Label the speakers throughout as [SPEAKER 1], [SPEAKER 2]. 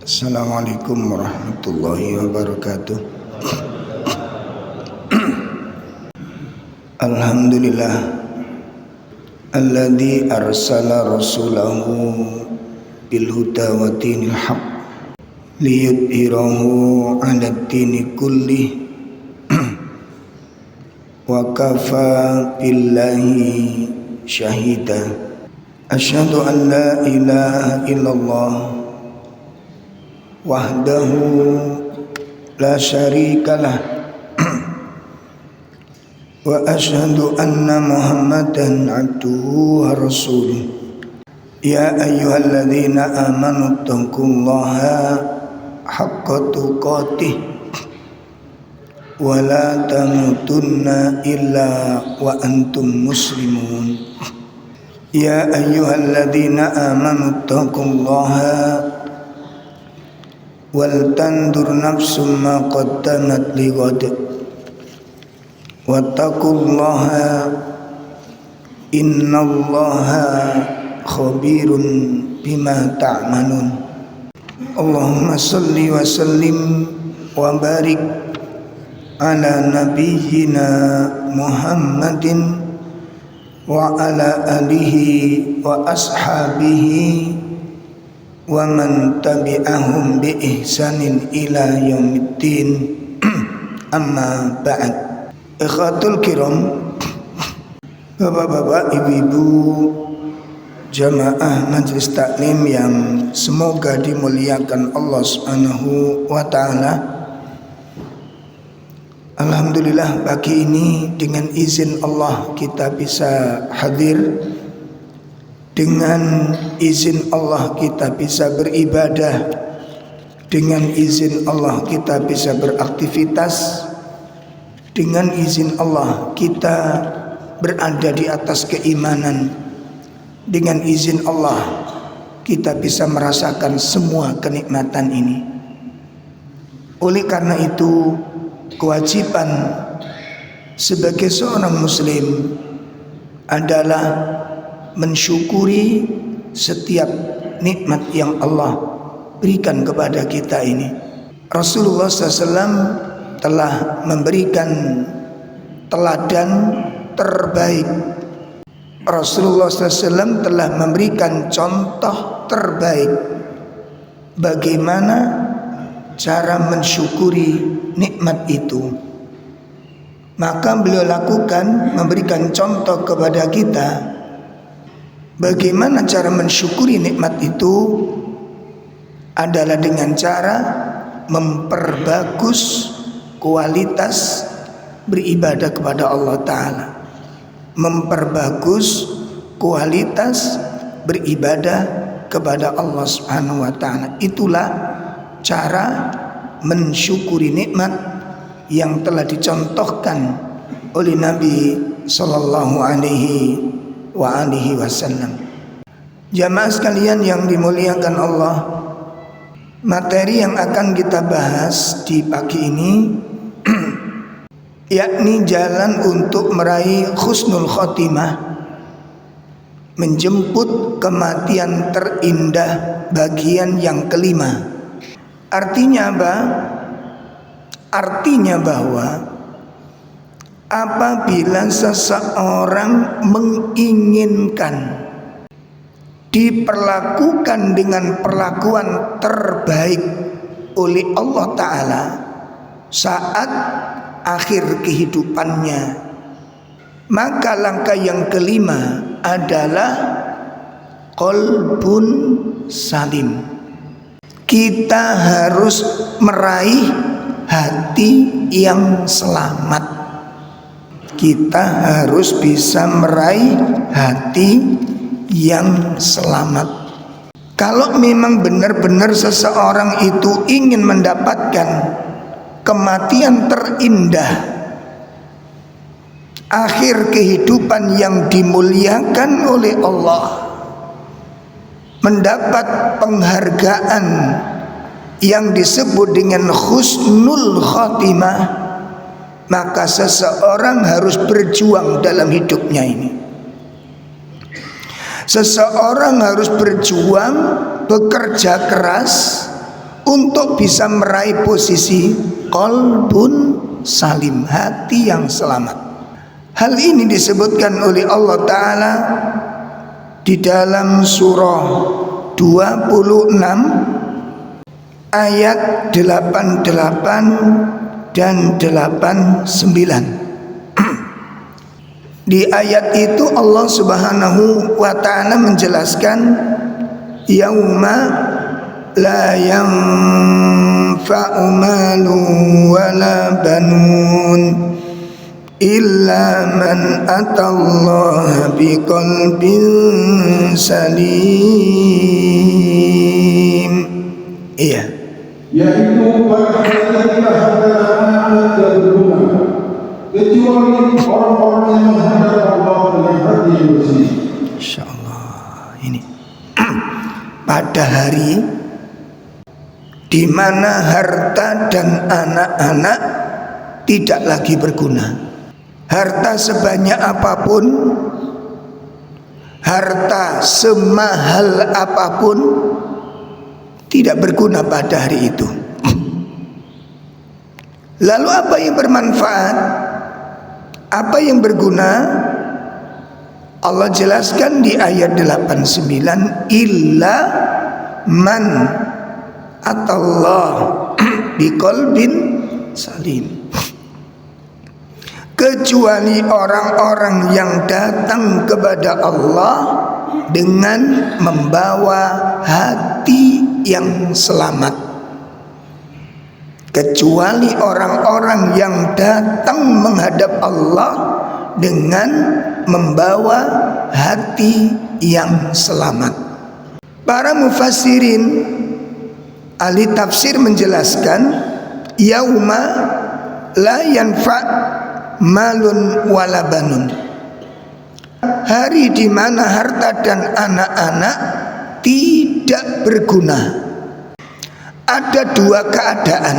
[SPEAKER 1] Assalamualaikum warahmatullahi wabarakatuh. Alhamdulillah alladzi arsala rasulahu bil huda wa dinil haq liyudhhirahu 'ala ad-dini kullih wa kafa billahi syahida. Asyhadu an la ilaha illallah wahdahu la syarikalah wa asyhadu anna Muhammadan abduhu wa rasuluh. Ya ayyuhalladzina amanu taqullaha haqqa tuqatih wa la tamutunna illa wa antum muslimun. Ya ayyuhalladzina amanu taqullaha wal tandur nafsum ma qaddamat lighad wattaqullaha innallaha khabirun bima ta'malun. Allahumma salli wa sallim wa barik ala nabiyyina Muhammadin wa ala alihi wa ashabihi wa man tabi'ahum bi ihsanin ila yaumiddin. Amma ba'd. Ikhwatul kiram, bapak-bapak, ibu-ibu jamaah majelis taklim yang semoga dimuliakan Allah Subhanahu wa taala. Alhamdulillah, pagi ini dengan izin Allah kita bisa hadir. Dengan izin Allah kita bisa beribadah. Dengan izin Allah kita bisa beraktivitas. Dengan izin Allah kita berada di atas keimanan. Dengan izin Allah kita bisa merasakan semua kenikmatan ini. Oleh karena itu, kewajiban sebagai seorang muslim adalah mensyukuri setiap nikmat yang Allah berikan kepada kita ini. Rasulullah SAW telah memberikan teladan terbaik. Rasulullah SAW telah memberikan contoh terbaik bagaimana cara mensyukuri nikmat itu. Maka beliau lakukan, memberikan contoh kepada kita bagaimana cara mensyukuri nikmat itu adalah dengan cara memperbagus kualitas beribadah kepada Allah Ta'ala. Memperbagus kualitas beribadah kepada Allah Subhanahu wa Ta'ala. Itulah cara mensyukuri nikmat yang telah dicontohkan oleh Nabi Sallallahu Alaihi Wasallam. Jamaah sekalian yang dimuliakan Allah, materi yang akan kita bahas di pagi ini yakni jalan untuk meraih husnul khotimah, menjemput kematian terindah bagian yang kelima. Artinya apa? Artinya bahwa apabila seseorang menginginkan diperlakukan dengan perlakuan terbaik oleh Allah Ta'ala saat akhir kehidupannya, maka langkah yang kelima adalah qalbun salim. Kita harus meraih hati yang selamat. Kita harus bisa meraih hati yang selamat. Kalau memang benar-benar seseorang itu ingin mendapatkan kematian terindah, akhir kehidupan yang dimuliakan oleh Allah, mendapat penghargaan yang disebut dengan husnul khotimah, maka seseorang harus berjuang dalam hidupnya ini. Seseorang harus berjuang, bekerja keras untuk bisa meraih posisi qalbun salim, hati yang selamat. Hal ini disebutkan oleh Allah Ta'ala di dalam surah 26 ayat 88 dan 89. Di ayat itu Allah Subhanahu wa Ta'ala menjelaskan, yauma la yanfa'u malun wala banun illa man atallaha biqalbin salim. Iya,
[SPEAKER 2] yaitu pada hari kita anak-anak yang berguna, kecuali orang-orang yang menghadap Allah dengan hati yang bersih.
[SPEAKER 1] insyaallah. Ini pada hari di mana harta dan anak-anak tidak lagi berguna. Harta sebanyak apapun, harta semahal apapun, tidak berguna pada hari itu. Lalu apa yang bermanfaat? Apa yang berguna? Allah jelaskan di ayat 89, illa man atallah biqalbin salim. Kecuali orang-orang yang datang kepada Allah dengan membawa hati yang selamat. Kecuali orang-orang yang datang menghadap Allah dengan membawa hati yang selamat. Para mufassirin, ahli tafsir menjelaskan, yauma la yanfa' malun wala banun, hari di mana harta dan anak-anak tidak berguna. Ada dua keadaan,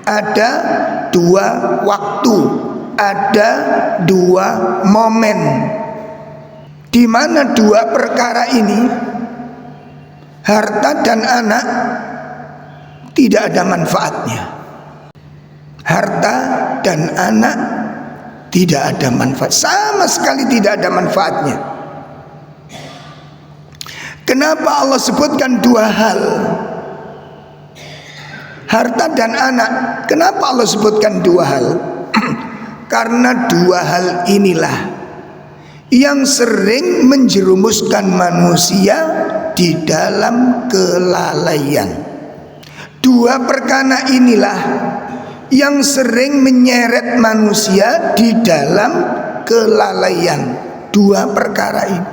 [SPEAKER 1] ada dua waktu, ada dua momen di mana dua perkara ini, harta dan anak, tidak ada manfaatnya. Harta dan anak tidak ada manfaat, sama sekali tidak ada manfaatnya. Kenapa Allah sebutkan dua hal? Harta dan anak. Kenapa Allah sebutkan dua hal? Karena dua hal inilah yang sering menjerumuskan manusia di dalam kelalaian. Dua perkara inilah yang sering menyeret manusia di dalam kelalaian. Dua perkara ini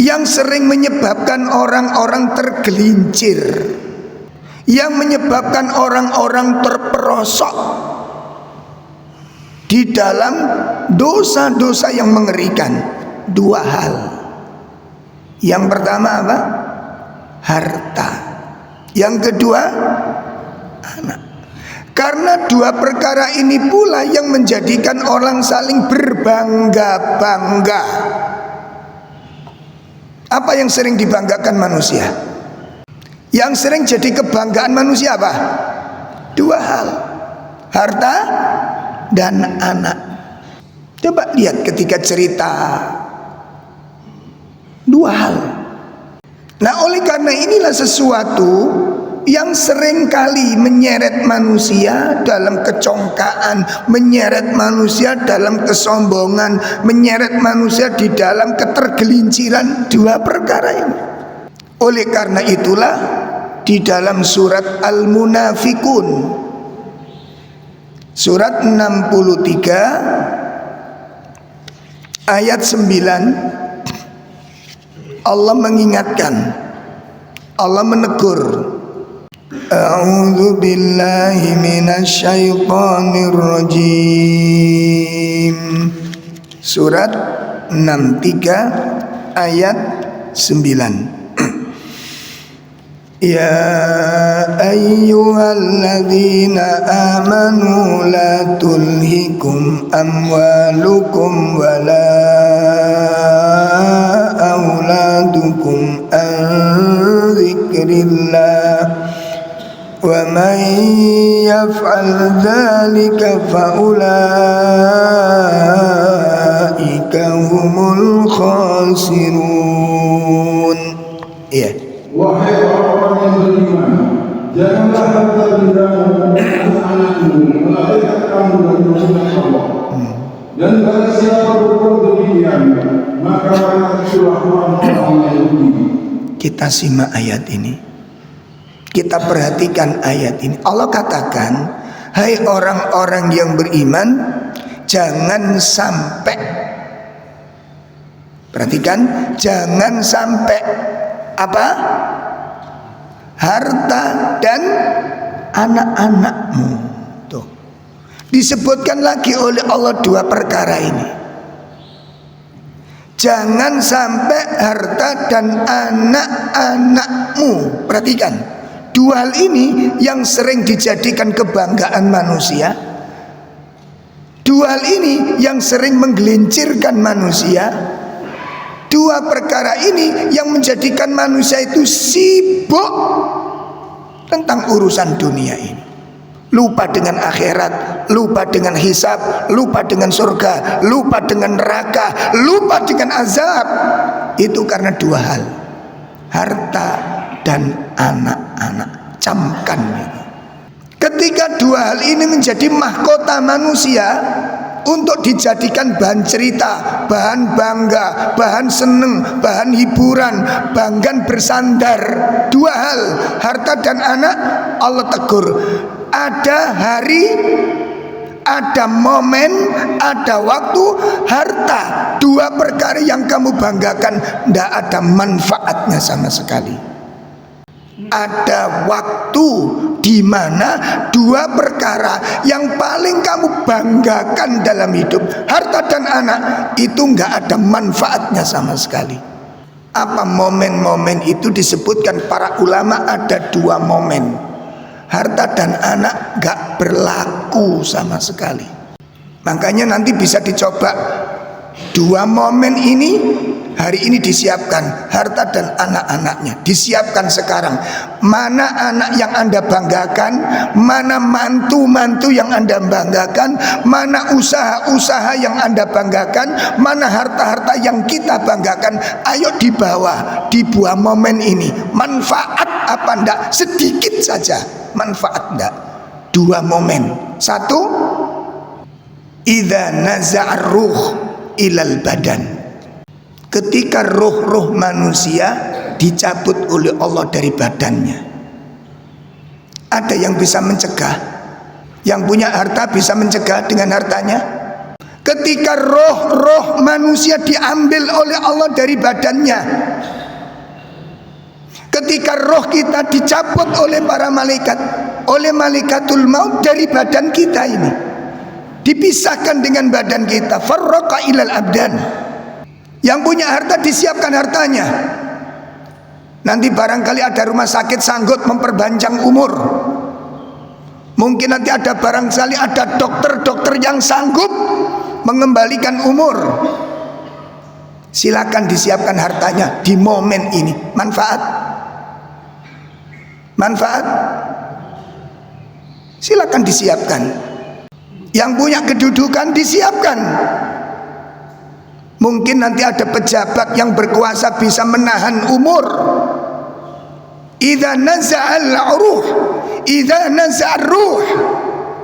[SPEAKER 1] yang sering menyebabkan orang-orang tergelincir, yang menyebabkan orang-orang terperosok di dalam dosa-dosa yang mengerikan. Dua hal. Yang pertama apa? Harta. Yang kedua, anak. Karena dua perkara ini pula yang menjadikan orang saling berbangga-bangga. Apa yang sering dibanggakan manusia? Yang sering jadi kebanggaan manusia apa? Dua hal, harta dan anak. Coba lihat ketika cerita, dua hal. Nah, oleh karena inilah sesuatu yang sering kali menyeret manusia dalam kecongkaan, menyeret manusia dalam kesombongan, menyeret manusia di dalam ketergelinciran. Dua perkara ini. Oleh karena itulah di dalam surat Al-Munafikun, surat 63 ayat 9, Allah mengingatkan, Allah menegur, a'udzu billahi minasyaitonir rajim. Surat 63 ayat 9. Ya ayyuhalladzina amanu la tulhikum amwalukum wala auladukum an dzikrillah wa man yaf'al dzalika faulaika humul khasirun. Iya.
[SPEAKER 2] Wahai orang-orang yang beriman, janganlah harta bendamu dan anakmu melarikan kamu dari jalan Allah. Dan barang siapa berbuat demikian, maka mereka itulah orang-orang yang rugi.
[SPEAKER 1] Kita simak ayat ini. Kita perhatikan ayat ini. Allah katakan, hai orang-orang yang beriman, jangan sampai, perhatikan, jangan sampai apa? Harta dan anak-anakmu. Tuh. Disebutkan lagi oleh Allah dua perkara ini. Jangan sampai harta dan anak-anakmu. Perhatikan, dua hal ini yang sering dijadikan kebanggaan manusia. Dua hal ini yang sering menggelincirkan manusia. Dua perkara ini yang menjadikan manusia itu sibuk tentang urusan dunia ini. Lupa dengan akhirat, lupa dengan hisab, lupa dengan surga, lupa dengan neraka, lupa dengan azab. Itu karena dua hal, harta dan anak-anak. Camkan itu. Ketika dua hal ini menjadi mahkota manusia untuk dijadikan bahan cerita, bahan bangga, bahan seneng, bahan hiburan, banggan bersandar. Dua hal, harta dan anak, Allah tegur. Ada hari, ada momen, ada waktu. Harta, dua perkara yang kamu banggakan, tidak ada manfaatnya sama sekali. Ada waktu di mana dua perkara yang paling kamu banggakan dalam hidup, harta dan anak, itu nggak ada manfaatnya sama sekali. Apa momen-momen itu? Disebutkan para ulama ada dua momen. Harta dan anak nggak berlaku sama sekali. Makanya nanti bisa dicoba dua momen ini. Hari ini disiapkan harta dan anak-anaknya, disiapkan sekarang. Mana anak yang Anda banggakan, mana mantu-mantu yang Anda banggakan, mana usaha-usaha yang Anda banggakan, mana harta-harta yang kita banggakan. Ayo dibawa, dibuat momen ini. Manfaat apa enggak? Sedikit saja manfaat enggak? Dua momen. Satu, idza naza'ar ruh ilal badan. Ketika roh-roh manusia dicabut oleh Allah dari badannya. Ada yang bisa mencegah? Yang punya harta bisa mencegah dengan hartanya? Ketika roh-roh manusia diambil oleh Allah dari badannya, ketika roh kita dicabut oleh para malaikat, oleh malaikatul maut dari badan kita ini, dipisahkan dengan badan kita, farraqa ilal abdan. Yang punya harta disiapkan hartanya. Nanti barangkali ada rumah sakit sanggup memperpanjang umur. Mungkin nanti ada barangkali ada dokter-dokter yang sanggup mengembalikan umur. Silakan disiapkan hartanya di momen ini. Manfaat? Manfaat? Silakan disiapkan. Yang punya kedudukan disiapkan. Mungkin nanti ada pejabat yang berkuasa bisa menahan umur. Idza naza'al ruh, idza naza'ar ruh,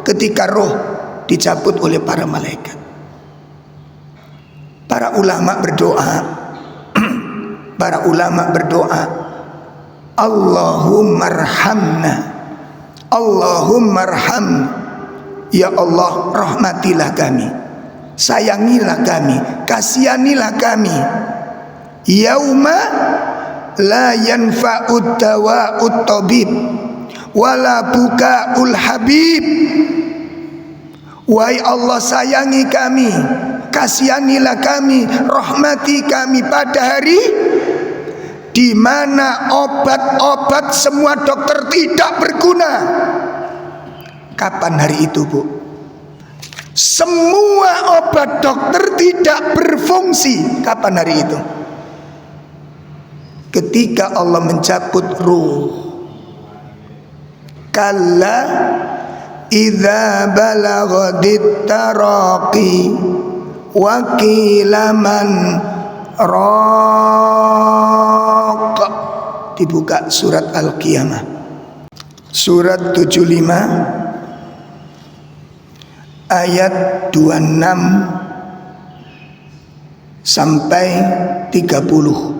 [SPEAKER 1] ketika roh dicabut oleh para malaikat. Para ulama berdoa. Para ulama berdoa, Allahumma arhamna, Allahumma arhamna. Ya Allah, rahmatilah kami, sayangilah kami, kasihanilah kami. Yauma la yanfa'ud dawa'ut tabib wala buka'ul habib. Wahai Allah, sayangi kami, kasihanilah kami, rahmati kami pada hari di mana obat-obat semua dokter tidak berguna. Kapan hari itu, Bu? Semua obat dokter tidak berfungsi. Kapan hari itu? Ketika Allah mencabut ruh. Kalla idza balaghatit taraqi wa qila man raq. Dibuka surat Al-Qiyamah, surat 75 ayat 26 sampai 30.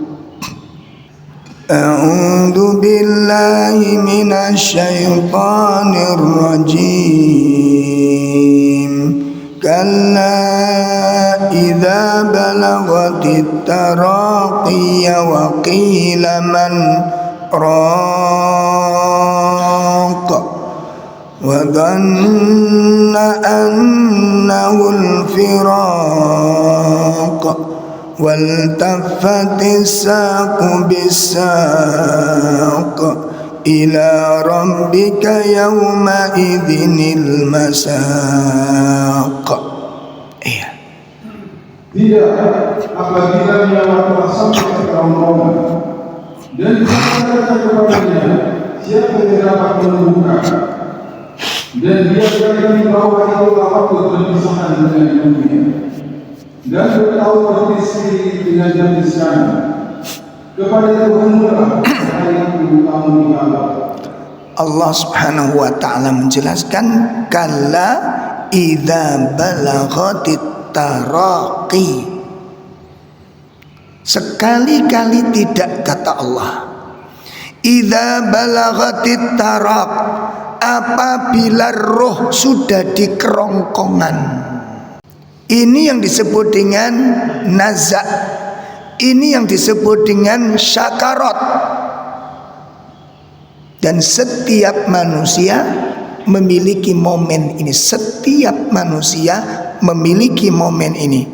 [SPEAKER 1] A'udzu billahi minasy syaithanir rajim. Kalla idza balagatit taraqi wa qila man raq wa dhanna annahu al-firaq waltaffatis saqu bis-saq ila rabbika yawma idzinil masaq. Iya.
[SPEAKER 2] Tidak, apabila nyawa telah sampai ke rombongan dan dikatakan kepadanya, siapa yang dapat menemukan? Dan dia berkata bahwa itulah waktu berpisahkan dengan dunia dan bertahu berpisah dengan jenis kami. Kepada Tuhanlah yang itu kamu dihalau.
[SPEAKER 1] Allah Subhanahu wa ta'ala menjelaskan, kalla idza balaghatit taraqi. Sekali-kali tidak, kata Allah, idza balaghatit taraq, apabila roh sudah di kerongkongan. Ini yang disebut dengan nazak, ini yang disebut dengan syakarat. Dan setiap manusia memiliki momen ini. Setiap manusia memiliki momen ini.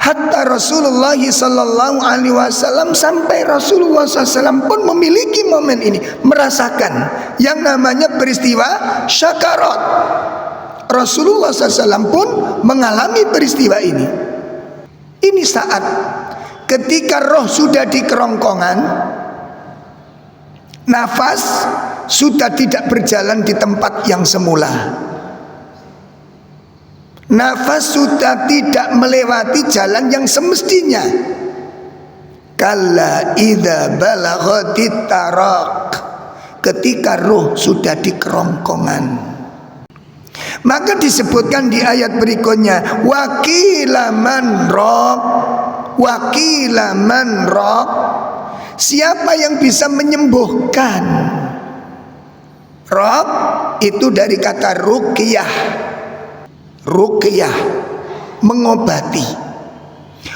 [SPEAKER 1] Hatta Rasulullah sallallahu alaihi wasallam, sampai Rasulullah SAW pun memiliki momen ini, merasakan yang namanya peristiwa syakarat. Rasulullah SAW pun mengalami peristiwa ini. Ini saat ketika roh sudah di kerongkongan, nafas sudah tidak berjalan di tempat yang semula. Nafas sudah tidak melewati jalan yang semestinya. Kalla idza balaghatit taraq, ketika roh sudah di kerongkongan. Maka disebutkan di ayat berikutnya, wa qila man raq, wa qila man raq, siapa yang bisa menyembuhkan? Raq itu dari kata ruqyah. Ruqyah, mengobati.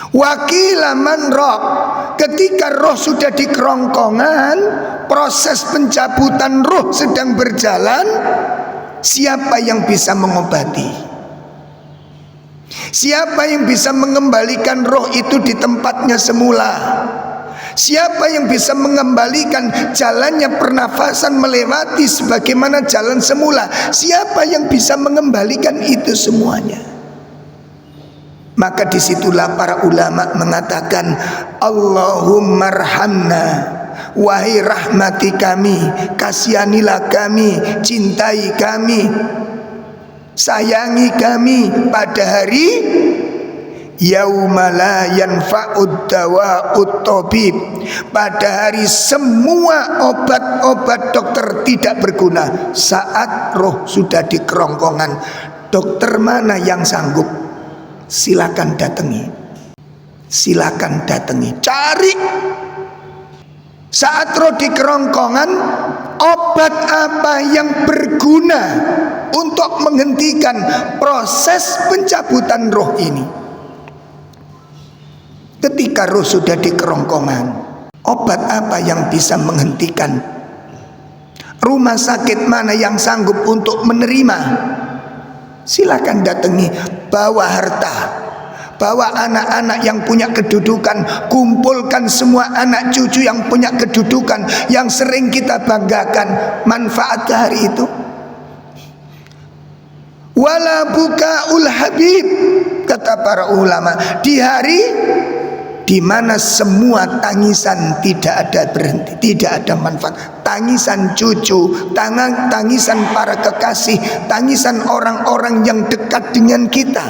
[SPEAKER 1] Wa qila man raq, ketika roh sudah di kerongkongan, proses pencabutan roh sedang berjalan, siapa yang bisa mengobati? Siapa yang bisa mengembalikan roh itu di tempatnya semula? Siapa yang bisa mengembalikan jalannya pernafasan melewati sebagaimana jalan semula? Siapa yang bisa mengembalikan itu semuanya? Maka disitulah para ulama mengatakan, Allahumma arhamna, wahai rahmati kami, kasihanilah kami, cintai kami, sayangi kami pada hari yauma la yanfa'ud dawa'ut tabib, pada hari semua obat-obat dokter tidak berguna. Saat roh sudah di kerongkongan, dokter mana yang sanggup? Silakan datangi, silakan datangi, cari. Saat roh di kerongkongan, obat apa yang berguna untuk menghentikan proses pencabutan roh ini? Ketika roh sudah di kerongkongan, obat apa yang bisa menghentikan? Rumah sakit mana yang sanggup untuk menerima? Silakan datangi, bawa harta, bawa anak-anak yang punya kedudukan, kumpulkan semua anak cucu yang punya kedudukan, yang sering kita banggakan. Manfaat hari itu wala bukaul habib, kata para ulama, di hari di mana semua tangisan tidak ada berhenti, tidak ada manfaat. tangisan cucu, tangisan para kekasih, tangisan orang-orang yang dekat dengan kita,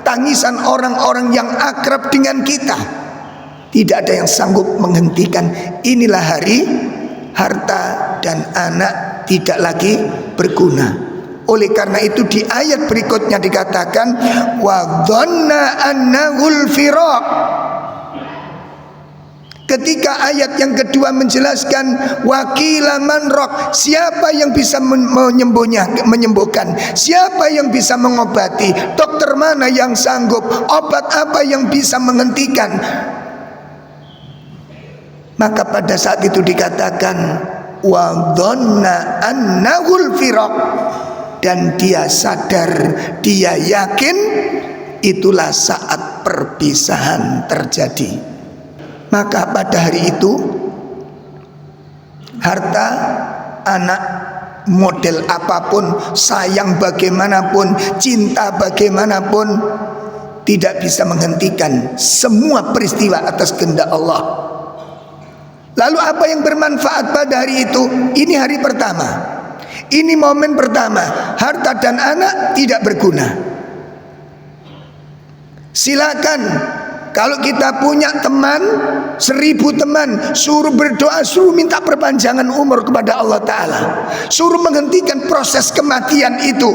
[SPEAKER 1] tangisan orang-orang yang akrab dengan kita. Tidak ada yang sanggup menghentikan. Inilah hari harta dan anak tidak lagi berguna. Oleh karena itu di ayat berikutnya dikatakan wa dhanna annahul firaq. Ketika ayat yang kedua menjelaskan wakila man raq, siapa yang bisa menyembuhkan, siapa yang bisa mengobati, dokter mana yang sanggup, obat apa yang bisa menghentikan, maka pada saat itu dikatakan wa dhanna annahul firaq, dan dia sadar, dia yakin itulah saat perpisahan terjadi. Maka pada hari itu harta, anak, model apapun, sayang bagaimanapun, cinta bagaimanapun, tidak bisa menghentikan semua peristiwa atas kehendak Allah. Lalu apa yang bermanfaat pada hari itu? Ini hari pertama, ini momen pertama. Harta dan anak tidak berguna. Silakan, kalau kita punya teman 1000 teman, suruh berdoa, suruh minta perpanjangan umur kepada Allah Ta'ala, suruh menghentikan proses kematian itu.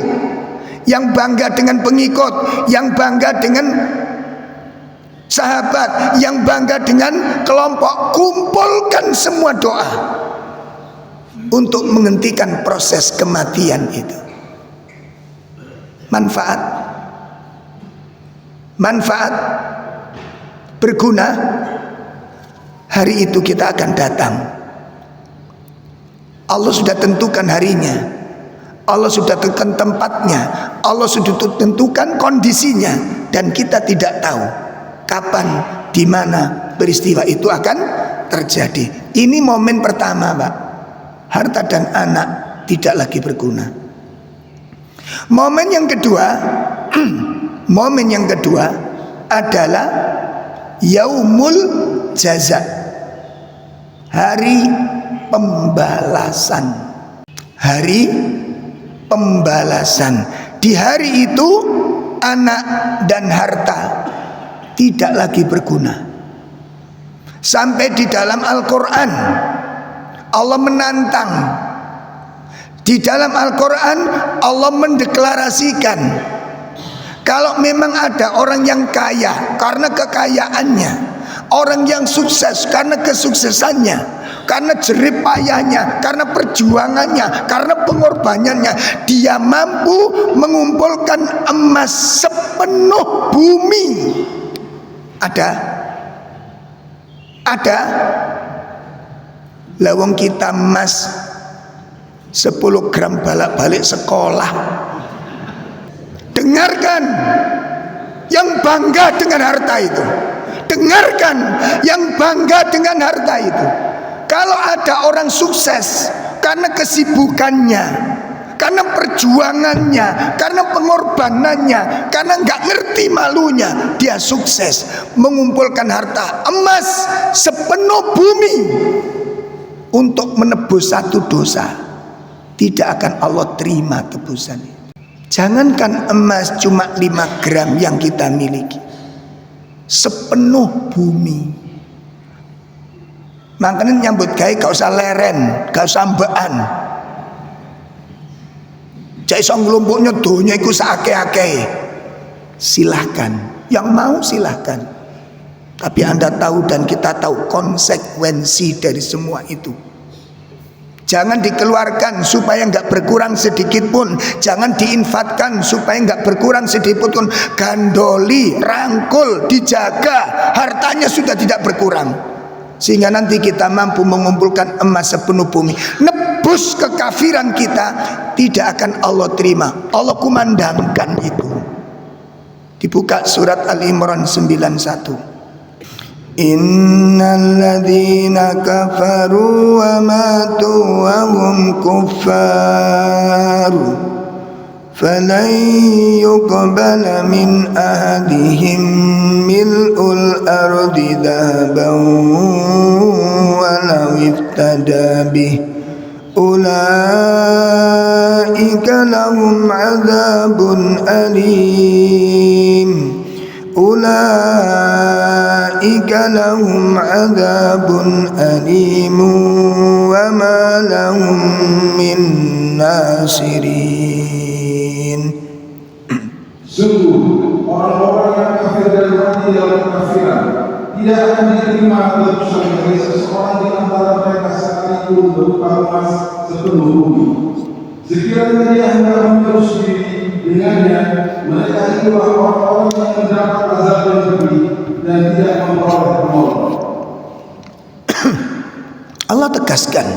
[SPEAKER 1] Yang bangga dengan pengikut, yang bangga dengan sahabat, yang bangga dengan kelompok, kumpulkan semua doa untuk menghentikan proses kematian itu. Manfaat berguna. Hari itu kita akan datang. Allah sudah tentukan harinya, Allah sudah tentukan tempatnya, Allah sudah tentukan kondisinya, dan kita tidak tahu kapan, di mana peristiwa itu akan terjadi. Ini momen pertama, Pak. Harta dan anak tidak lagi berguna. Momen yang kedua momen yang kedua adalah yaumul jaza, hari pembalasan. Hari pembalasan. Di hari itu anak dan harta tidak lagi berguna. Sampai di dalam Al-Quran Allah menantang. Di dalam Al-Quran Allah mendeklarasikan, kalau memang ada orang yang kaya karena kekayaannya, orang yang sukses karena kesuksesannya, karena jerih payahnya, karena perjuangannya, karena pengorbanannya, dia mampu mengumpulkan emas sepenuh bumi. Ada lawang kita emas 10 gram balik sekolah. Dengarkan yang bangga dengan harta itu. Dengarkan yang bangga dengan harta itu. Kalau ada orang sukses karena kesibukannya, karena perjuangannya, karena pengorbanannya, karena nggak ngerti malunya, dia sukses mengumpulkan harta emas sepenuh bumi untuk menebus satu dosa, tidak akan Allah terima tebusan itu. Jangankan emas cuma 5 gram yang kita miliki, sepenuh bumi. Makanya nyambut gawe gak usah leren, gak usah mbaan. Cek iso nglumpuknya donya iku sakake-ake. Silahkan, yang mau silahkan. Tapi Anda tahu dan kita tahu konsekuensi dari semua itu. Jangan dikeluarkan supaya nggak berkurang sedikit pun. Jangan diinfatkan supaya nggak berkurang sedikit pun. Gandoli, rangkul, dijaga, hartanya sudah tidak berkurang, sehingga nanti kita mampu mengumpulkan emas sepenuh bumi. Nebus kekafiran kita tidak akan Allah terima. Allah kumandangkan itu. Dibuka surat Al-Imran 91. Innal ladzina kafaru wa matu wa hum kuffar falan yuqbala min ahadihim mil'ul ardi dhahaban walau iftada bih ulaika lahum adzabun alim, ulaika lahum adzabun alim wa ma lahum min nasirin.
[SPEAKER 2] Sungguh orang-orang yang kafir dan mati dalam kekafiran tidak akan diterima tebusan dari seseorang di antara mereka sekalipun berupa emas sepenuh bumi. Sekiranya dia hendak menerus diri dengannya, mereka itulah orang-orang yang mendapat azab yang pedih dan tidak memperoleh penolong.
[SPEAKER 1] Allah tegaskan,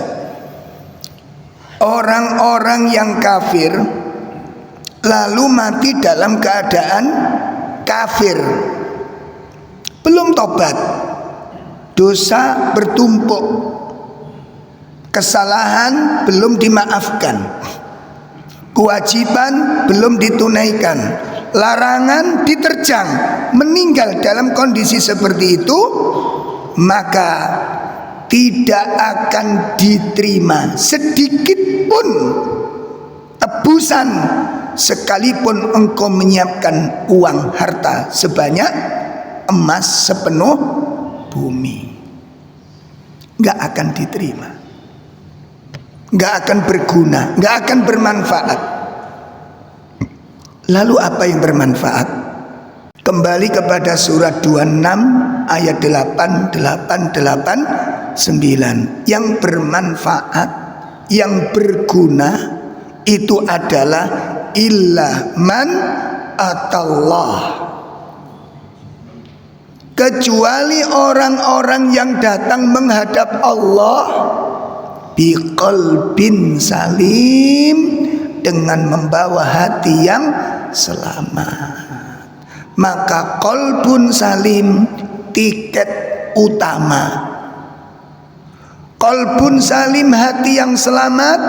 [SPEAKER 1] orang-orang yang kafir lalu mati dalam keadaan kafir, belum tobat, dosa bertumpuk, kesalahan belum dimaafkan, kewajiban belum ditunaikan, larangan diterjang, meninggal dalam kondisi seperti itu, maka tidak akan diterima sedikit pun tebusan, sekalipun engkau menyiapkan uang harta sebanyak emas sepenuh bumi, gak akan diterima, gak akan berguna, gak akan bermanfaat. Lalu apa yang bermanfaat? Kembali kepada surat 26 ayat 889. Yang bermanfaat, yang berguna itu adalah illa man atallah, kecuali orang-orang yang datang menghadap Allah biqalbin salim, dengan membawa hati yang selamat. Maka qalbun salim tiket utama. Qalbun salim, hati yang selamat,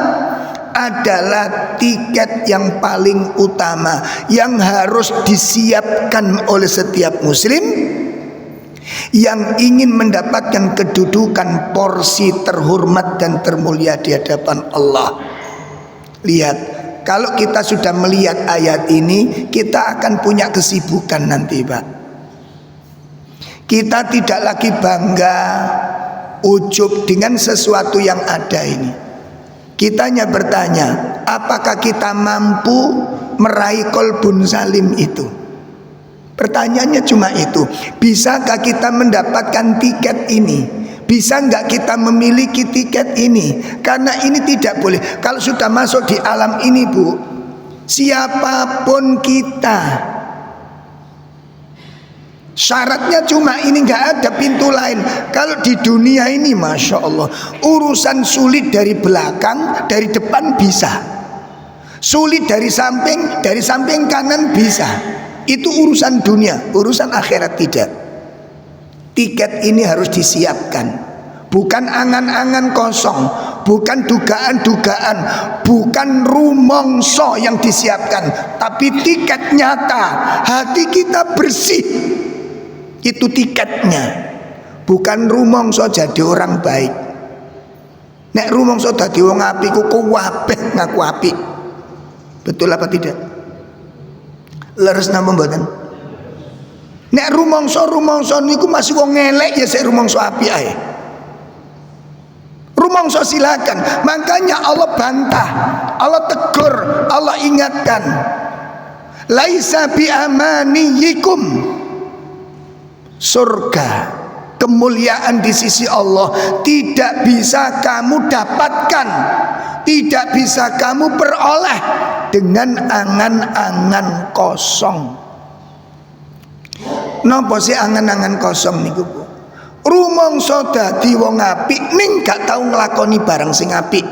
[SPEAKER 1] adalah tiket yang paling utama yang harus disiapkan oleh setiap muslim yang ingin mendapatkan kedudukan porsi terhormat dan termulia di hadapan Allah. Lihat, kalau kita sudah melihat ayat ini, kita akan punya kesibukan nanti, Pak. Kita tidak lagi bangga, ujub dengan sesuatu yang ada ini. Kita hanya bertanya, apakah kita mampu meraih qalbun salim itu? Pertanyaannya cuma itu. Bisakah kita mendapatkan tiket ini? Bisa nggak kita memiliki tiket ini? Karena ini tidak boleh. Kalau sudah masuk di alam ini, Bu, siapapun kita, syaratnya cuma ini, nggak ada pintu lain. Kalau di dunia ini, Masya Allah, urusan sulit dari belakang, dari depan bisa, sulit dari samping kanan bisa. Itu urusan dunia, urusan akhirat tidak. Tiket ini harus disiapkan, bukan angan-angan kosong, bukan dugaan-dugaan, bukan rumongso yang disiapkan, tapi tiket nyata. Hati kita bersih, itu tiketnya. Bukan rumongso jadi orang baik. Nek rumongso dadi wong apik ku kuwabeh ngaku apik. Betul apa tidak? Leres napa mboten? Nek rumongso niku masih wong ngelek ya sik rumongso apik ae. Rumongso silakan. Makanya Allah bantah, Allah tegur, Allah ingatkan. Laisa bi amaniyikum. Surga, kemuliaan di sisi Allah tidak bisa kamu dapatkan, tidak bisa kamu peroleh dengan angan-angan kosong. Napa sih angan-angan kosong niku, Bu? Rumangsa dadi wong apik ning gak tau nglakoni barang sing apik.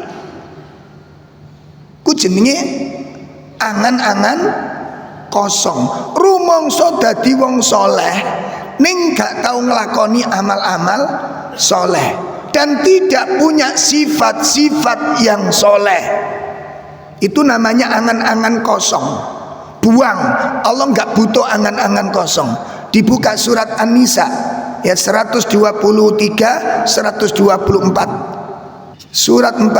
[SPEAKER 1] Ku jenenge angan-angan kosong. Rumangsa dadi wong soleh ning gak tau nglakoni amal-amal soleh dan tidak punya sifat-sifat yang soleh. Itu namanya angan-angan kosong. Buang. Allah gak butuh angan-angan kosong. Dibuka surat An-Nisa ayat 123 124. Surat 4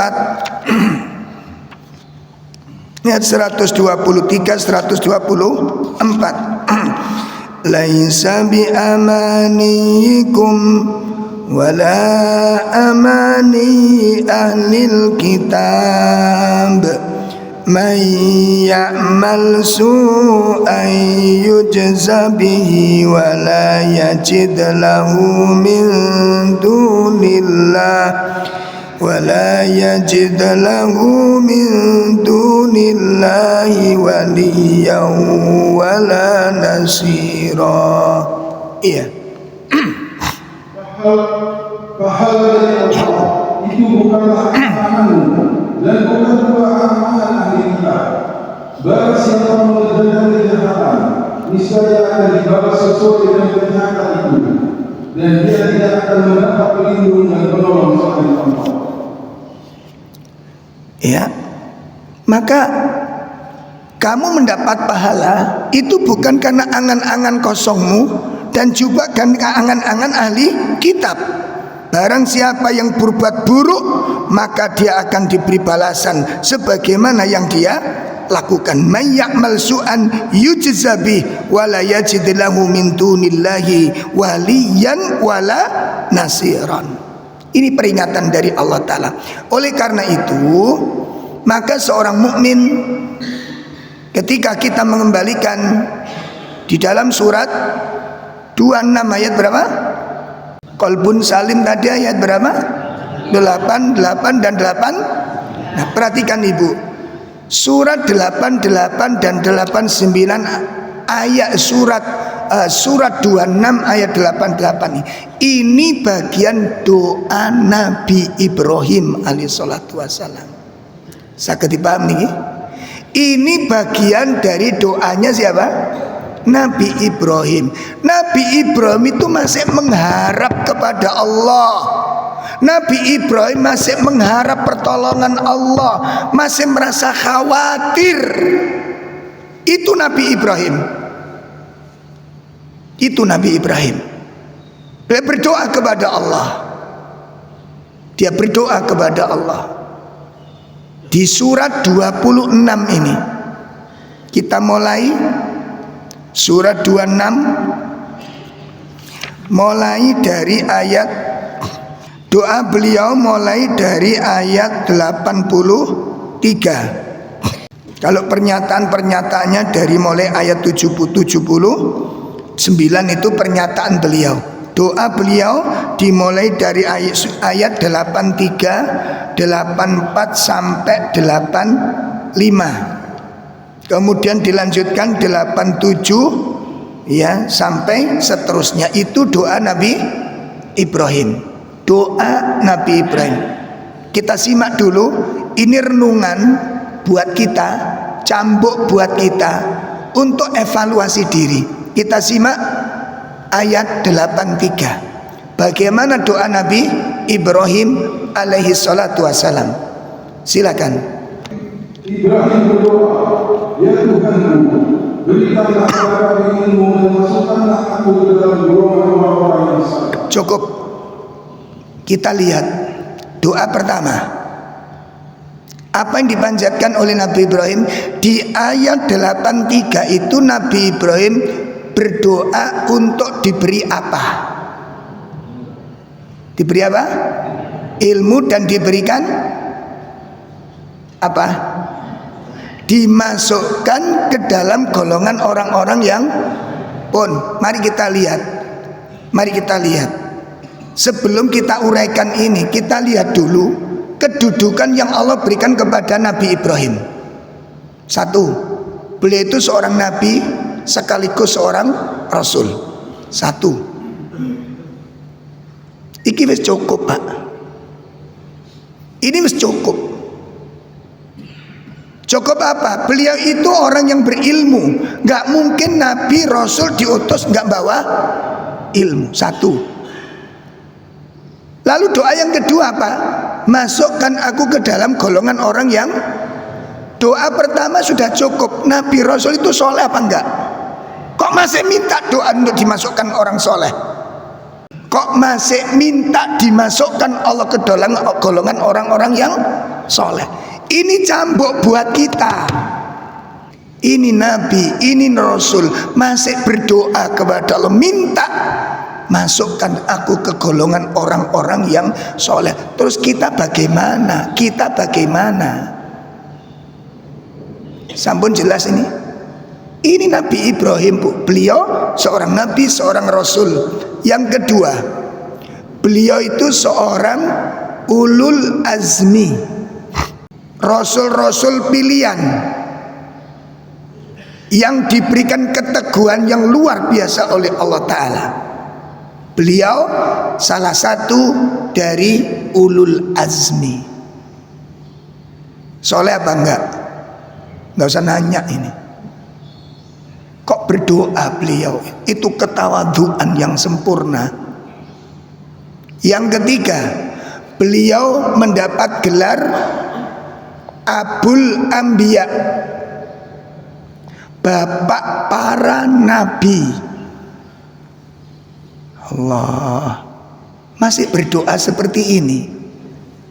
[SPEAKER 1] ayat 123 124. Laisa bi amanikum wala amani ahlil kitab man ya'mal su'an yujza bihi wala yajid lahu min dunillahi waliyan wala nasira. Iya.
[SPEAKER 2] Pahala dari Allah itu bukanlah amalanmu dan bukan pula amalan ahli kitab. Barang siapa mengerjakan kejahatan, niscaya akan dibalas sesuai dengan kejahatan itu, dan dia tidak akan mendapat pelindung dan penolong selain Allah.
[SPEAKER 1] Ya, maka kamu mendapat pahala itu bukan karena angan-angan kosongmu dan juga karena angan-angan ahli kitab. Barang siapa yang berbuat buruk, maka dia akan diberi balasan sebagaimana yang dia lakukan. May ya'mal su'an yujza bih wala yajid lahu min dunillahi waliyan wala nasiran. Ini peringatan dari Allah Ta'ala. Oleh karena itu, maka seorang mukmin ketika kita mengembalikan di dalam surat 26 ayat berapa? Qalbun salim tadi ayat berapa? 8 dan 8. Nah, perhatikan Ibu. Surat 88 dan 89 ayat surat 26 ayat 88 ini bagian doa Nabi Ibrahim alaihissalatu wassalam. Saged dipaham niki? Ini bagian dari doanya siapa? Nabi Ibrahim. Nabi Ibrahim itu masih mengharap kepada Allah. Nabi Ibrahim masih mengharap pertolongan Allah, masih merasa khawatir. Itu Nabi Ibrahim. Itu Nabi Ibrahim. Dia berdoa kepada Allah. Dia berdoa kepada Allah. Di surat 26 ini kita mulai surat 26 mulai dari ayat doa beliau mulai dari ayat 83. Kalau pernyataan-pernyataannya dari mulai ayat 79 itu pernyataan beliau. Doa beliau dimulai dari ayat 83, 84 sampai 85. Kemudian dilanjutkan 87 ya sampai seterusnya. Itu doa Nabi Ibrahim. Doa Nabi Ibrahim. Kita simak dulu. Ini renungan buat kita, cambuk buat kita untuk evaluasi diri. Kita simak ayat 83. Bagaimana doa Nabi Ibrahim alaihi salatu wassalam. Silakan.
[SPEAKER 2] Ibrahim berdoa, ya Tuhanku, berikanlah kepada ilmu dan masukkanlah aku ke dalam golongan orang-orang yang salah.
[SPEAKER 1] Cukup. Kita lihat doa pertama. Apa yang dipanjatkan oleh Nabi Ibrahim di ayat 83 itu. Nabi Ibrahim berdoa untuk diberi apa? Diberi apa? Ilmu dan diberikan apa? Dimasukkan ke dalam golongan orang-orang yang pun. Mari kita lihat. Mari kita lihat. Sebelum kita uraikan ini, kita lihat dulu kedudukan yang Allah berikan kepada Nabi Ibrahim. Satu, beliau itu seorang nabi sekaligus seorang rasul. Satu. Iki wis cukup, Pak. Ini wis cukup. Cukup apa? Beliau itu orang yang berilmu. Gak mungkin nabi rasul diutus gak bawa ilmu. Satu. Lalu doa yang kedua apa? Masukkan aku ke dalam golongan orang yang. Doa pertama sudah cukup. Nabi rasul itu soleh apa enggak? Kok masih minta doa untuk dimasukkan orang soleh? Kok masih minta dimasukkan Allah ke dalam golongan orang-orang yang soleh. Ini cambuk buat kita. Ini nabi, ini rasul masih berdoa kepada Allah, minta masukkan aku ke golongan orang-orang yang soleh. Terus kita bagaimana? Kita bagaimana? Sampun jelas ini. Ini Nabi Ibrahim, Bu. Beliau seorang nabi, seorang rasul. Yang kedua, beliau itu seorang ulul azmi, rasul-rasul pilihan yang diberikan keteguhan yang luar biasa oleh Allah Ta'ala. Beliau salah satu dari ulul azmi. Soleh apa enggak? Enggak usah nanya ini. Kok berdoa beliau? Itu ketawaduan yang sempurna. Yang ketiga, beliau mendapat gelar Abul Anbiya, bapak para nabi. Allah masih berdoa seperti ini.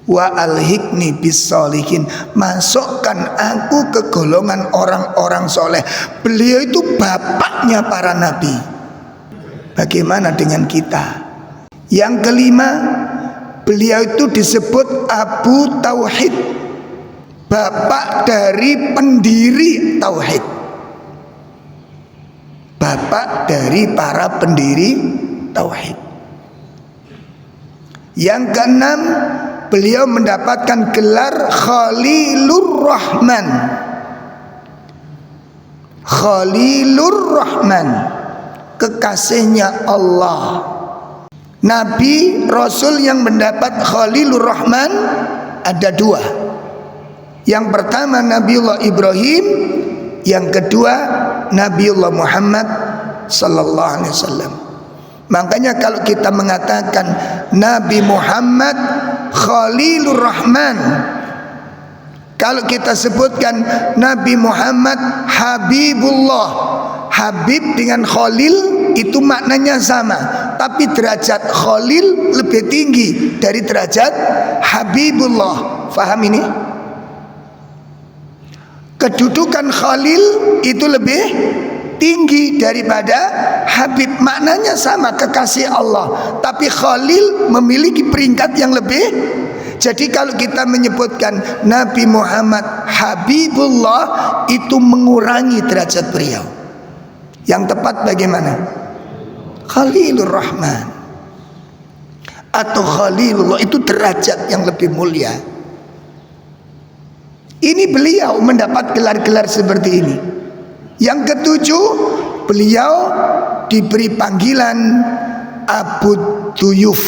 [SPEAKER 1] Wa alhiqni bis-sholihin, masukkan aku ke golongan orang-orang soleh. Beliau itu bapaknya para nabi. Bagaimana dengan kita? Yang kelima, beliau itu disebut Abu Tauhid, bapak dari pendiri tauhid, bapak dari para pendiri tauhid. Yang keenam, beliau mendapatkan gelar Khalilur Rahman. Khalilur Rahman, kekasihnya Allah. Nabi Rasul yang mendapat Khalilur Rahman ada dua. Yang pertama Nabiullah Ibrahim, yang kedua Nabiullah Muhammad sallallahu alaihi wasallam. Makanya kalau kita mengatakan Nabi Muhammad Khalilur Rahman, kalau kita sebutkan Nabi Muhammad Habibullah, Habib dengan Khalil itu maknanya sama, tapi derajat Khalil lebih tinggi dari derajat Habibullah. Faham ini? Kedudukan Khalil itu lebih tinggi daripada Habib, maknanya sama, kekasih Allah, tapi Khalil memiliki peringkat yang lebih. Jadi kalau kita menyebutkan Nabi Muhammad Habibullah, itu mengurangi derajat beliau. Yang tepat bagaimana? Khalilur Rahman atau Khalilullah, itu derajat yang lebih mulia. Ini beliau mendapat gelar-gelar seperti ini. Yang ketujuh, beliau diberi panggilan Abu Duyuf,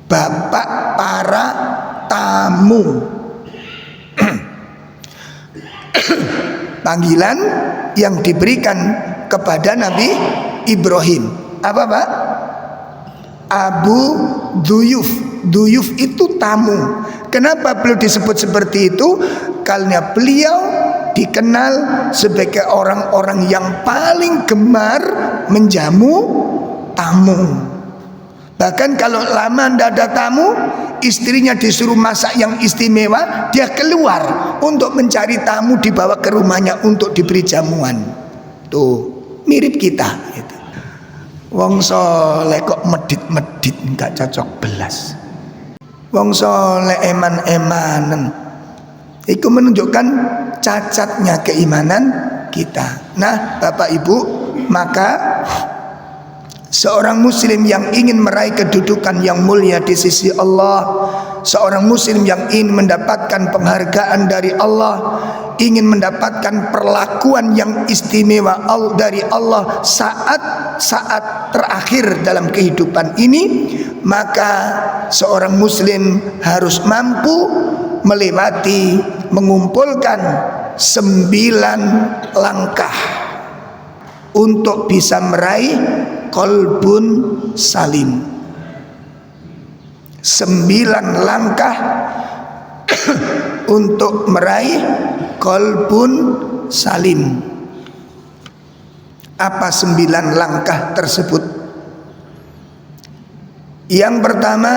[SPEAKER 1] bapak para tamu. Panggilan yang diberikan kepada Nabi Ibrahim. Apa Pak? Abu Duyuf. Duyuf itu tamu. Kenapa beliau disebut seperti itu? Karena beliau dikenal sebagai orang-orang yang paling gemar menjamu tamu. Bahkan kalau lama tidak ada tamu, istrinya disuruh masak yang istimewa, dia keluar untuk mencari tamu, dibawa ke rumahnya untuk diberi jamuan. Tuh, mirip kita gitu. Wong soleh kok medit-medit, nggak cocok belas. Wong soleh eman-emanen, itu menunjukkan cacatnya keimanan kita. Nah Bapak Ibu, maka seorang muslim yang ingin meraih kedudukan yang mulia di sisi Allah, seorang muslim yang ingin mendapatkan penghargaan dari Allah, ingin mendapatkan perlakuan yang istimewa dari Allah saat-saat terakhir dalam kehidupan ini, maka seorang muslim harus mampu melewati, mengumpulkan 9 langkah untuk bisa meraih qalbun salim. 9 langkah untuk meraih qalbun salim. Apa 9 langkah tersebut? Yang pertama,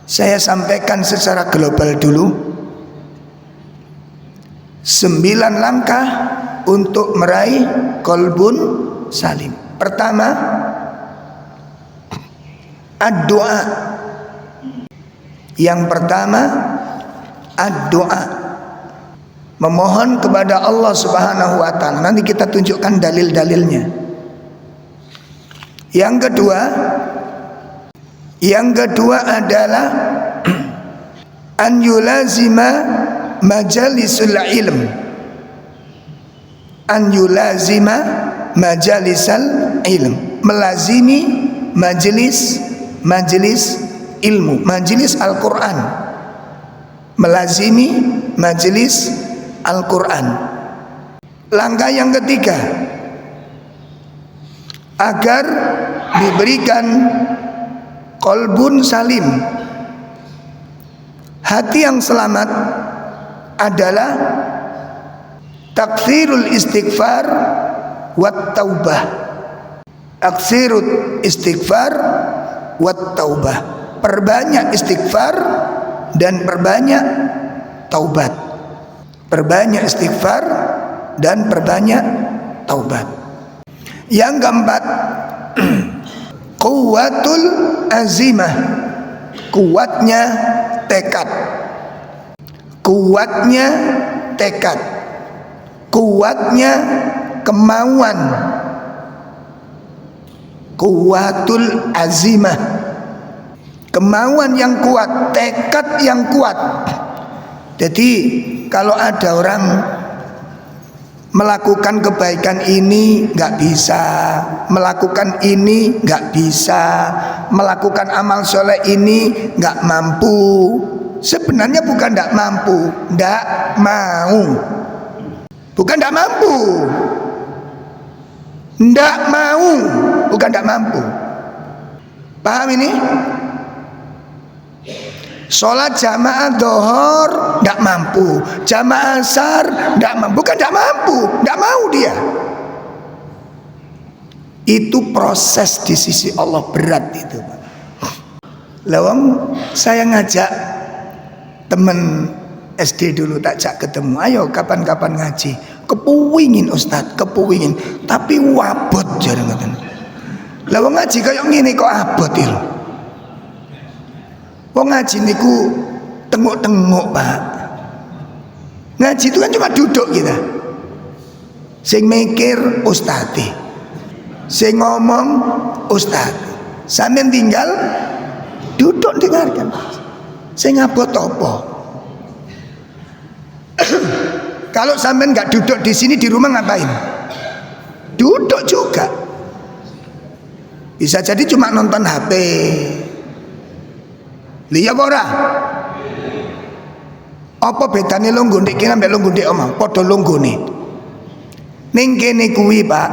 [SPEAKER 1] saya sampaikan secara global dulu. 9 langkah untuk meraih qalbun salim. Pertama, ad-doa. Yang pertama, ad-doa. Memohon kepada Allah Subhanahu wa ta'ala. Nanti kita tunjukkan dalil-dalilnya. Yang kedua adalah an yulazima majalisul ilm. An yulazima majalisal ilm. Melazimi majelis ilmu, majelis Al-Quran. Melazimi majelis Al-Quran. Langkah yang ketiga, agar diberikan qalbun salim, hati yang selamat, adalah takthirul istighfar wat taubah. Takthirul istighfar wat taubah. Perbanyak istighfar dan perbanyak taubat. Perbanyak istighfar dan perbanyak taubat. Yang keempat, quwwatul azimah. Kuatnya tekad. Kuatnya tekad. Kuatnya kemauan. Quwwatul azimah. Kemauan yang kuat, tekad yang kuat. Jadi kalau ada orang melakukan kebaikan ini nggak bisa, melakukan ini nggak bisa, melakukan amal soleh ini nggak mampu. Sebenarnya bukan nggak mampu, nggak mau. Bukan nggak mampu, nggak mau, bukan nggak mampu. Paham ini? Sholat jamaah dohor tidak mampu, jamaah asar tidak mampu, bukan tidak mampu, tidak mau dia. Itu proses di sisi Allah, berat itu. Lawang saya ngajak temen SD dulu, tak jak ketemu, ayo kapan-kapan ngaji. Kepuwingin Ustadz, kepuwingin, tapi wabot jarang ngoten. Lawang ngaji kayak gini kok abot itu. Wong ngaji niku tengok-tengok, Pak. Ngaji itu kan cuma duduk kita. Sing mikir ustadz, sing ngomong ustadz. Sampeyan tinggal duduk dengarkan. Sing abot apa? Kalau sampeyan nggak duduk di sini, di rumah ngapain? Duduk juga. Bisa jadi cuma nonton HP. Liya ora? Apa bedane lungguh ndek kene ambek lungguh ndek omah? Padha lunggune. Ning kene kuwi, Pak,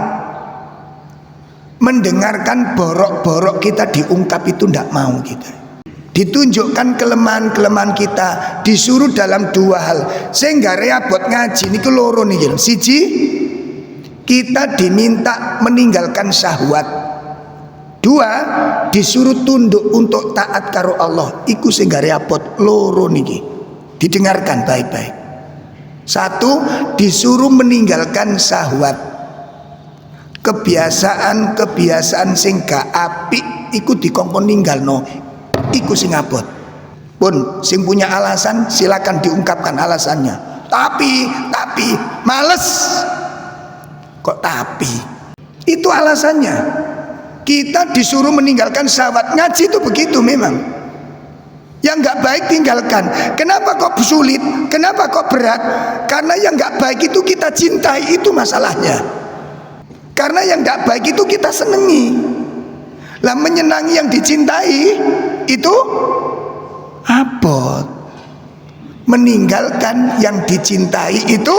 [SPEAKER 1] mendengarkan borok-borok kita diungkap itu ndak mau kita. Ditunjukkan kelemahan-kelemahan kita, disuruh dalam 2 hal. Sehingga repot ngaji niku loro niki. Siji, kita diminta meninggalkan syahwat. 2, disuruh tunduk untuk taat karo Allah. Iku sing gak repot loro niki. Didengarkan baik-baik. 1, disuruh meninggalkan syahwat. Kebiasaan sing gak apik iku dikongkon ninggalno. Iku sing abot. Pun sing punya alasan silakan diungkapkan alasannya. Tapi males. Kok tapi? Itu alasannya. Kita disuruh meninggalkan syahwat. Ngaji itu begitu memang. Yang nggak baik tinggalkan. Kenapa kok sulit? Kenapa kok berat? Karena yang nggak baik itu kita cintai, itu masalahnya. Karena yang nggak baik itu kita senengi. Lah menyenangi yang dicintai itu abot. Meninggalkan yang dicintai itu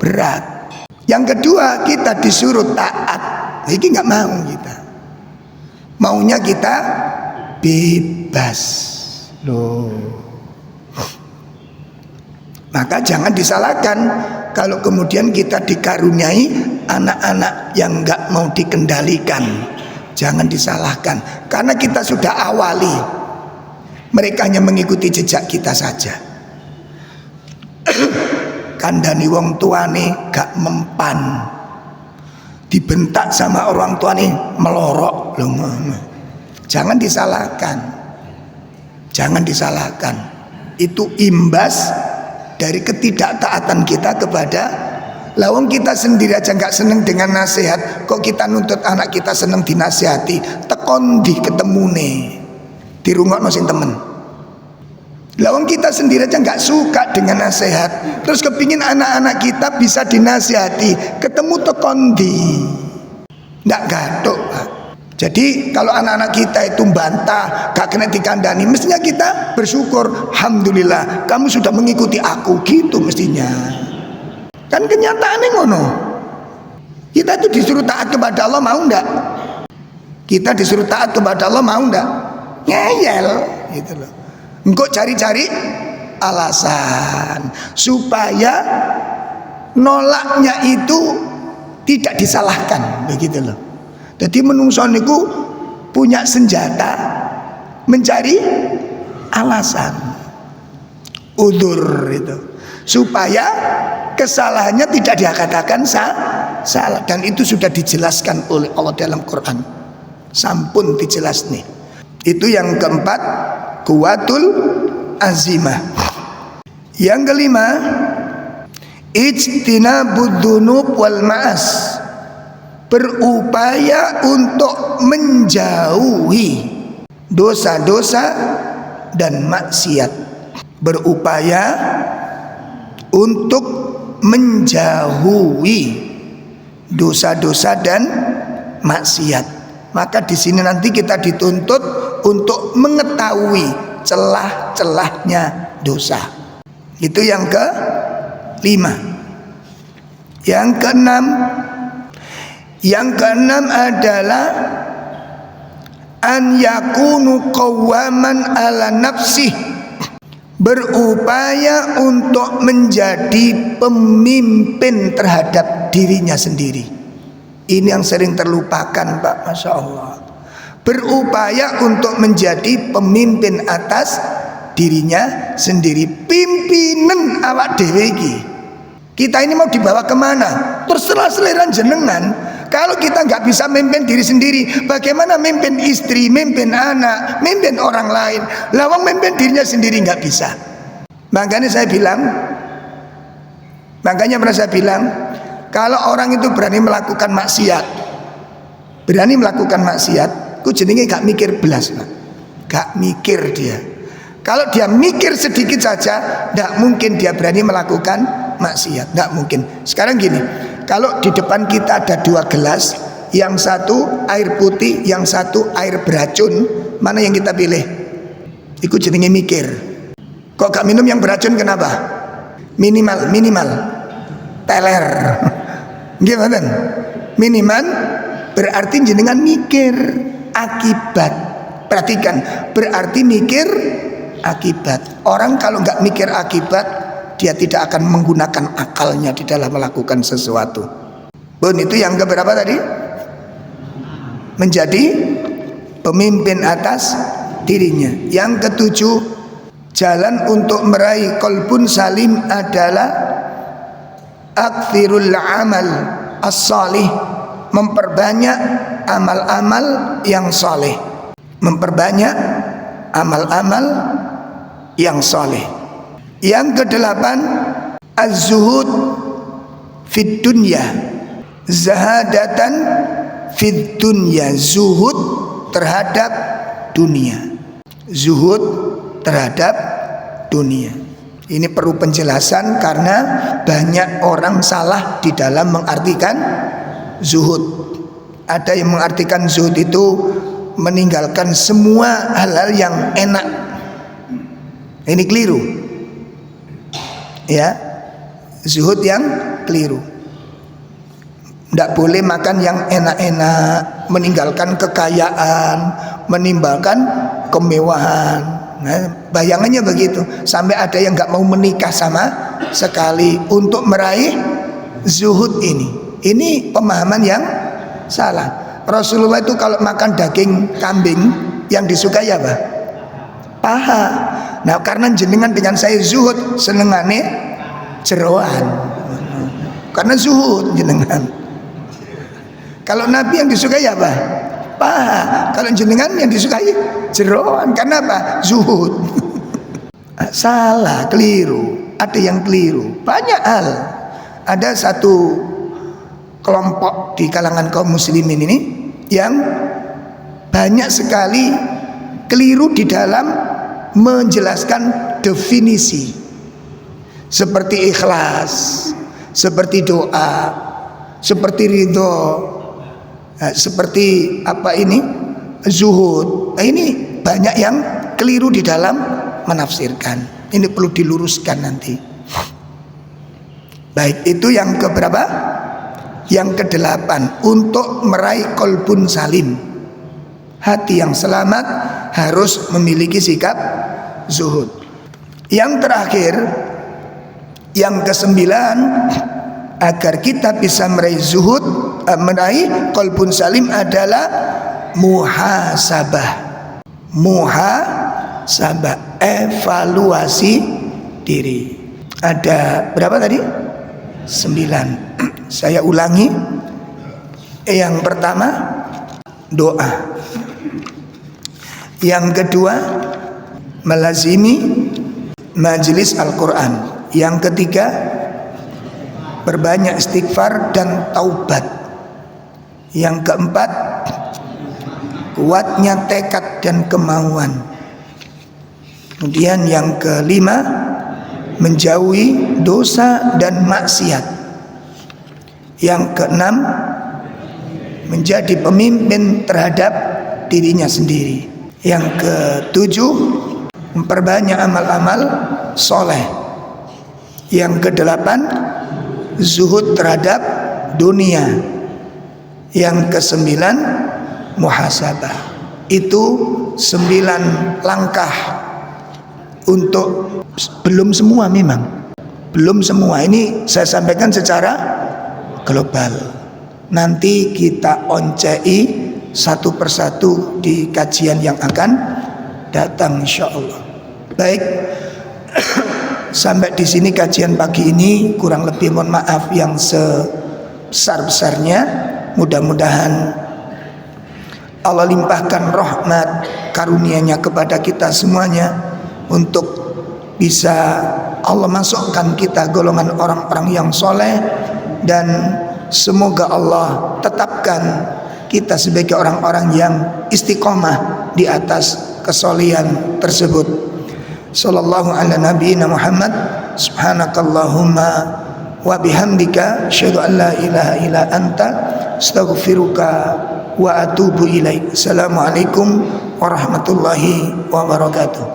[SPEAKER 1] berat. Yang kedua, kita disuruh taat. Ini nggak mau kita. Maunya kita bebas loh. Maka jangan disalahkan kalau kemudian kita dikaruniai anak-anak yang nggak mau dikendalikan, Jangan disalahkan, karena kita sudah awali. Mereka hanya mengikuti jejak kita saja. Kandani wong tuane gak mempan, dibentak sama orang tuane melorok. Jangan disalahkan. Jangan disalahkan. Itu imbas dari ketidaktaatan kita kepada lawang. Kita sendiri aja nggak seneng dengan nasihat, kok kita nuntut anak kita seneng dinasihati? Tekon di ketemune dirungokno sing temen. Lawang kita sendiri aja nggak suka dengan nasihat, terus kepingin anak-anak kita bisa dinasihati, ketemu tekon di nggak gaduh, Pak. Jadi kalau anak-anak kita itu bantah, gak kena dikandani, mestinya kita bersyukur, alhamdulillah kamu sudah mengikuti aku, gitu mestinya. Kan kenyataannya ngono. Kita itu disuruh taat kepada Allah, mau enggak? Kita disuruh taat kepada Allah, mau enggak? Ngeyel gitu loh. Engkau cari-cari alasan supaya nolaknya itu tidak disalahkan, begitu loh. Jadi menungso niku punya senjata mencari alasan, udzur itu, supaya kesalahannya tidak dikatakan salah. Dan itu sudah dijelaskan oleh Allah dalam Quran, sampun dijelas nih. Itu yang keempat, kuwatul azimah. Yang kelima, ijtinabud dzunub wal ma'as, berupaya untuk menjauhi dosa-dosa dan maksiat. Berupaya untuk menjauhi dosa-dosa dan maksiat. Maka di sini nanti kita dituntut untuk mengetahui celah-celahnya dosa. Itu yang kelima. Yang keenam adalah an yakunu qawwaman ala nafsih, berupaya untuk menjadi pemimpin terhadap dirinya sendiri. Ini yang sering terlupakan, Pak, Masya Allah. Berupaya untuk menjadi pemimpin atas dirinya sendiri. Pimpinan awak dhewe iki. Kita ini mau dibawa kemana? Terserah selera jenengan. Kalau kita nggak bisa memimpin diri sendiri, bagaimana memimpin istri, memimpin anak, memimpin orang lain? Lawang memimpin dirinya sendiri nggak bisa. Makanya pernah saya bilang, kalau orang itu berani melakukan maksiat, ku jenenge gak mikir belas, Pak. Gak mikir dia. Kalau dia mikir sedikit saja, tidak mungkin dia berani melakukan maksiat, tidak mungkin. Sekarang gini, kalau di depan kita ada 2 gelas, yang satu air putih, yang satu air beracun, mana yang kita pilih? Iku jenenge mikir. Kok gak minum yang beracun, kenapa? Minimal teler. Gimana? Minimal berarti jenengan mikir akibat. Perhatikan, berarti mikir akibat. Orang kalau nggak mikir akibat, dia tidak akan menggunakan akalnya di dalam melakukan sesuatu. Bun, itu yang keberapa tadi? Menjadi pemimpin atas dirinya. Yang ketujuh, jalan untuk meraih qalbun salim adalah aktsirul amal as-salih, memperbanyak amal-amal yang saleh. Memperbanyak amal-amal yang saleh. Yang kedelapan, az-zuhud fid dunya, zahadatan fid dunya, zuhud terhadap dunia. Zuhud terhadap dunia. Ini perlu penjelasan karena banyak orang salah di dalam mengartikan zuhud. Ada yang mengartikan zuhud itu meninggalkan semua hal-hal yang enak. Ini keliru. Ya, zuhud yang keliru. Tidak boleh makan yang enak-enak, meninggalkan kekayaan, meninggalkan kemewahan. Nah, bayangannya begitu. Sampai ada yang nggak mau menikah sama sekali untuk meraih zuhud ini. Ini pemahaman yang salah. Rasulullah itu kalau makan daging kambing yang disukai apa? Paha. Nah karena jenengan dengan saya zuhud, senengane jeroan. Karena zuhud jenengan. Kalau Nabi yang disukai apa? Paha. Kalau jenengan yang disukai jeroan. Karena apa? Zuhud. Salah, keliru. Ada yang keliru. Banyak hal. Ada satu kelompok di kalangan kaum muslimin ini yang banyak sekali keliru di dalam menjelaskan definisi, seperti ikhlas, seperti doa, seperti ridho, seperti apa ini, zuhud. Nah, ini banyak yang keliru di dalam menafsirkan. Ini perlu diluruskan nanti. Baik, itu yang keberapa? Yang ke-8, untuk meraih qalbun salim, hati yang selamat, harus memiliki sikap zuhud. Yang terakhir, yang ke-9, agar kita bisa meraih zuhud, meraih qalbun salim adalah muhasabah. Muhasabah, evaluasi diri. Ada berapa tadi? 9. Saya ulangi. Yang pertama, doa. Yang kedua, melazimi majelis Al-Quran. Yang ketiga, berbanyak istighfar dan taubat. Yang keempat, kuatnya tekad dan kemauan. Kemudian yang kelima, menjauhi dosa dan maksiat. Yang keenam, menjadi pemimpin terhadap dirinya sendiri. Yang ketujuh, memperbanyak amal-amal soleh. Yang kedelapan, zuhud terhadap dunia. Yang kesembilan, muhasabah. Itu 9 langkah. Untuk belum semua, memang belum semua. Ini saya sampaikan secara global. Nanti kita oncei satu persatu di kajian yang akan datang, insyaallah. Baik, sampai di sini kajian pagi ini. Kurang lebih mohon maaf yang sebesar-besarnya. Mudah-mudahan Allah limpahkan rahmat karunia-Nya kepada kita semuanya, untuk bisa Allah masukkan kita golongan orang-orang yang soleh, dan semoga Allah tetapkan kita sebagai orang-orang yang istiqomah di atas kesolehan tersebut. Sallallahu ala nabiyina Muhammad. Subhanakallahumma wa bihamdika asyhadu an la ilaha illa anta astaghfiruka wa atubu ilaik. Assalamualaikum warahmatullahi wabarakatuh.